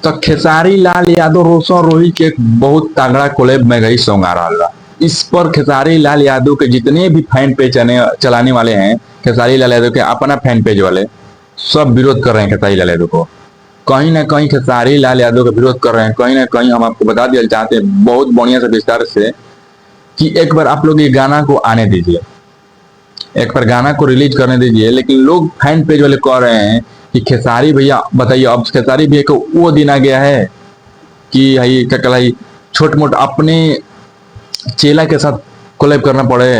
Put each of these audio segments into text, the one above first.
तो खेसारी लाल यादव रोशन रोही के एक बहुत तगड़ा कोलेब में गई सॉन्ग आ रहा है। इस पर खेसारी लाल यादव के जितने भी फैन पेज चलाने वाले हैं, खेसारी लाल यादव के अपना फैन पेज वाले सब विरोध कर रहे हैं खेसारी लाल यादव को। कहीं ना कहीं खेसारी लाल यादव का विरोध कर रहे हैं, कहीं ना कहीं हम आपको बता दिया चाहते हैं बहुत बढ़िया से विस्तार से कि एक बार आप लोग ये गाना को आने दीजिए, एक बार गाना को रिलीज करने दीजिए। लेकिन लोग फैन पेज वाले कह रहे हैं कि खेसारी भैया बताइए, अब खेसारी भैया को वो दिन आ गया है कि हई क्या कहलाई छोट मोट अपने चेला के साथ कोलैब करना पड़े।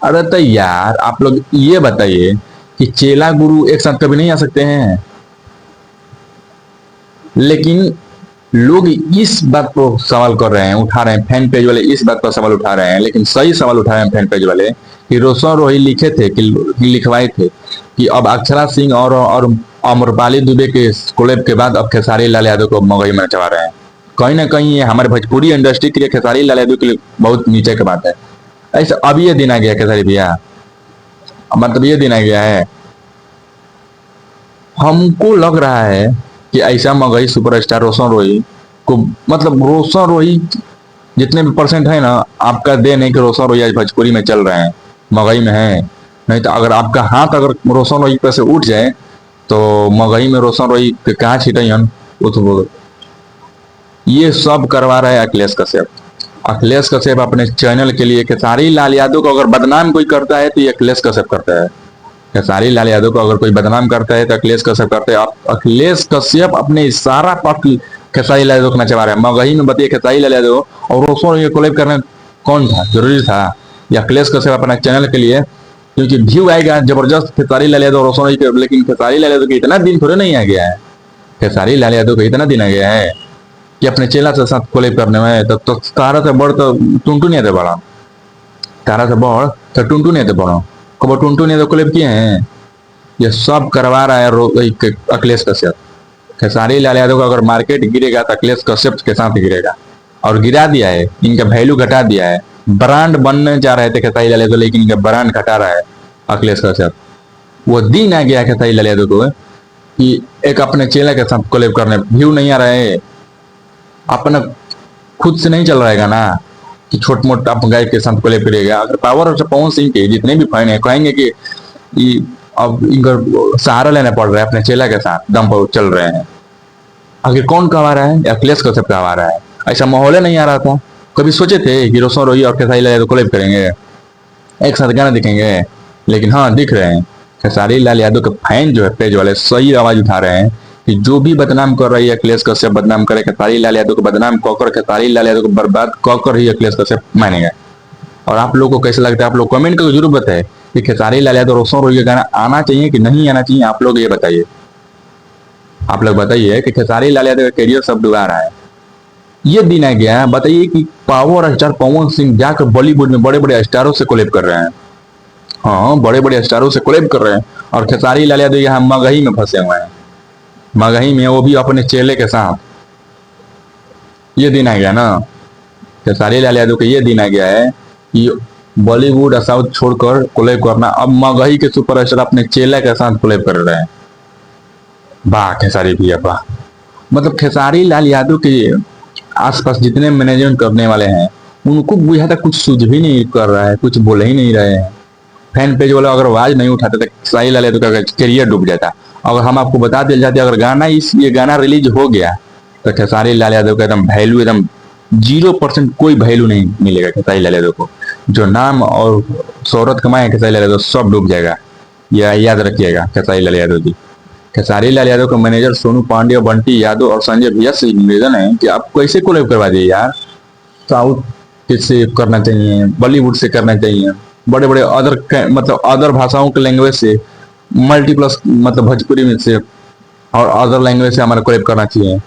अरे तो यार आप लोग ये बताइए कि चेला गुरु एक साथ कभी नहीं आ सकते हैं। लेकिन लोग इस बात पर सवाल कर रहे हैं, उठा रहे हैं, फैन पेज वाले इस बात पर सवाल उठा रहे हैं, लेकिन सही सवाल उठा रहे हैं फैन पेज वाले कि रोशन रोही लिखे थे कि लिखवाए थे कि अब अक्षरा सिंह और अमरपाली दुबे के कोलैब के बाद अब खेसारी लाल यादव को मगही में चढ़ा रहे हैं। कहीं ना कहीं ये हमारे भोजपुरी इंडस्ट्री के लिए, खेसारी लाल यादव के लिए बहुत नीचे की बात है। ऐसा अब ये दिन आ गया खेसारी भैया, मतलब ये दिन आ गया है। हमको लग रहा है कि ऐसा मगही सुपरस्टार रोशन रोही को, मतलब रोशन रोही जितने भी परसेंट है ना, आपका देन है कि रोशन रोही आज भोजपुरी में चल रहे हैं, मगही में है। नहीं तो अगर आपका हाथ अगर रोशन रोही पर से उठ जाए तो मगही में रोशन रोही के कहाँ छिटन वो तो ये सब करवा रहा है अखिलेश कश्यप। अखिलेश कश्यप अपने चैनल के लिए खेसारी लाल यादव को अगर बदनाम कोई करता है तो ये अखिलेश कश्यप करता है। खेसारी लाल यादव को अगर कोई बदनाम करता है तो अखिलेश कश्यप करते हैं। अखिलेश कश्यप अपने इशारा पर खेसारी लाल यादव को नचवा रहे हैं। मगही में बताइए खेसारी लाल यादव और रोशन रोही कोलैब करना कौन था, जरूरी था? या अखिलेश कश्यप अपना चैनल के लिए, क्योंकि व्यू आएगा जबरदस्त खेसारी लाल यादव और रोशन रोही के। लेकिन खेसारी लाल यादव के इतना दिन थोड़े नहीं आ गया है, खेसारी लाल यादव को इतना दिन आ गया है कि अपने चेला से साथ कोलैब करने में। तो तारा से बड़ तो टुनटुन नहीं आते बड़ा, तारा से बड़ तो टुनटुन नहीं आते बड़ा, कब टुनटुन नहीं कोलैब किए हैं। ये सब करवा रहा है अखिलेश कश्यप। खेसारी लाल यादव का अगर मार्केट गिरेगा तो अखिलेश कश्यप के साथ गिरेगा, और गिरा दिया है। इनका वैल्यू घटा दिया है। ब्रांड बनने जा रहे थे खेसारी लाल यादव, लेकिन इनका ब्रांड घटा रहा है अखिलेश कश्यप। वो दिन आ गया खेसारी लाल यादव को कि एक अपने चेला के साथ कोलैब करने, व्यू नहीं आ रहे, अपना खुद से नहीं चल रहेगा ना कि छोट मोट आप गाय के साथ कोलैब करिएगा। अगर पावर और पवन सिंह के जितने भी फैन है कहेंगे कि अब इनका सहारा लेना पड़ रहा है, अपने चेला के साथ दम पर चल रहे हैं। आखिर कौन करवा रहा है? अखिलेश कश्यप करवा रहा है। ऐसा माहौल नहीं आ रहा था। कभी सोचे थे कि रोशन रोही और खेसारी लाल यादव कोलैब करेंगे, एक साथ गाना दिखेंगे? लेकिन हाँ, दिख रहे हैं। खेसारी लाल यादव के फैन जो है पेज वाले सही आवाज उठा रहे हैं कि जो भी बदनाम कर रही है अखिलेश कश्यप बदनाम करे, खेसारी लाल यादव को बदनाम ककर, खेसारी लाल यादव को बर्बाद ककर ही अखिलेश कश्यप मानेगा। और आप लोगों को कैसे लगता है? आप लोग कमेंट करके जरूर बताएं कि खेसारी लाल यादव रोशन रोही का गाना आना चाहिए कि नहीं आना चाहिए। आप लोग ये बताइए, आप लोग बताइए कि खेसारी लाल यादव का करियर सब डुबा रहा है। ये दिन आ गया है, बताइए कि पावर स्टार पवन सिंह जाकर बॉलीवुड में बड़े बड़े स्टारों से कोलैब कर रहे हैं। हाँ, बड़े बड़े स्टारों से कोलैब कर रहे हैं, और खेसारी लाल यादव यहाँ मगही में फंसे हुए हैं। मगही में, वो भी अपने चेले के साथ। ये दिन आ गया ना खेसारी लाल यादव का, ये दिन आ गया है कि बॉलीवुड साउथ छोड़कर कोलैब करना। अब मगही के सुपरस्टार अपने चेला के साथ कोलैब कर रहे हैं। वाह खेसारी भैया वाह। मतलब खेसारी लाल यादव के आसपास जितने मैनेजमेंट करने वाले हैं उनको बुझा तक कुछ सूझ भी नहीं कर रहा है, कुछ बोल ही नहीं रहे हैं। फैन पेज वाले अगर आवाज नहीं उठाते तो खेसारी लाल यादव का करियर डूब जाता। अगर हम आपको बता दिया जाते अगर गाना ये गाना रिलीज हो गया तो खेसारी लाल यादव का एकदम वैल्यू, एकदम 0% कोई वैल्यू नहीं मिलेगा खेसारी लाल यादव को। जो नाम और शोहरत कमाए खेसारी लाल यादव सब डूब जाएगा। यह याद रखिएगा खेसारी लाल यादव जी। खेसारी लाल यादव का मैनेजर सोनू पांडे, बंटी यादव और संजय भैया से निवेदन है कि आप कैसे कोलैब करवा दिए यार। साउथ से करना चाहिए, बॉलीवुड से करना चाहिए, बड़े बड़े अदर मतलब अदर भाषाओं के लैंग्वेज से, मल्टीप्लस मतलब भोजपुरी में से और अदर लैंग्वेज से हमारा कोलैब करना चाहिए।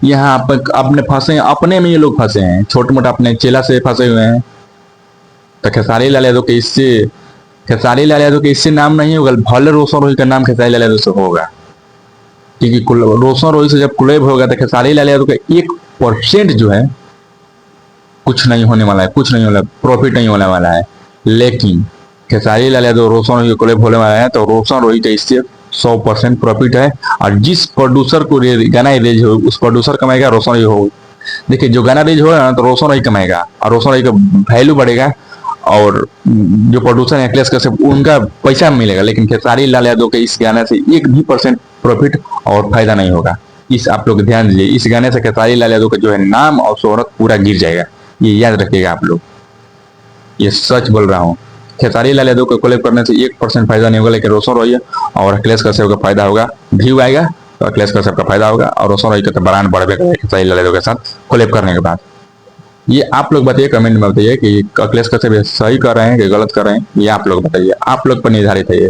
यहाँ अपने फंसे, अपने में ये लोग फंसे हैं, छोटे मोटे अपने चेला से फंसे हुए हैं। तो खेसारी लाल यादव के इससे नाम नहीं होगा, भले रोशन रोही का नाम खेसारी लाल यादव से होगा, क्योंकि रोशन रोही से जब कोलैब होगा तो खेसारी लाल यादव का 1% जो है कुछ नहीं होने वाला है, कुछ नहीं होने, प्रॉफिट नहीं होने वाला है। लेकिन खेसारी लाल यादव रोशन रोही कोलैब होने वाला है तो रोशन रोही का इससे 100% प्रॉफिट है। और जिस प्रोड्यूसर को गाना रिलीज हो उस प्रोड्यूसर कमाएगा, रोशन रॉय हो। देखिए जो गाना रिलीज होगा ना तो रोशन रॉय कमाएगा और रोशन रॉय का वैल्यू बढ़ेगा। और जो प्रोड्यूसर है अखिलेश कश्यप उनका पैसा मिलेगा, लेकिन खेसारी लाल यादव के इस गाने से 1% प्रॉफिट और फायदा नहीं होगा। इस आप लोग ध्यान दीजिए, इस गाने से खेसारी लाल यादव का जो है नाम और शोहरत पूरा गिर जाएगा, ये याद रखिएगा आप लोग, ये सच बोल रहा हूँ। खेसारी लाल यादव को कोलैब करने से 1% फायदा नहीं होगा, लेकिन रोशन रॉय और अखिलेश कश्यप का फायदा होगा। व्यू आएगा तो अखिलेश कश्यप का फायदा होगा और रोशन रॉय का तो ब्रांड बढ़ गया खेसारी लाल यादव के साथ कोलैब करने के बाद। ये आप लोग बताइए, कमेंट में बताइए कि अखिलेश कश्यप सही कर रहे हैं कि गलत कर रहे हैं, ये आप लोग बताइए, आप लोग पर निर्धारित है ये।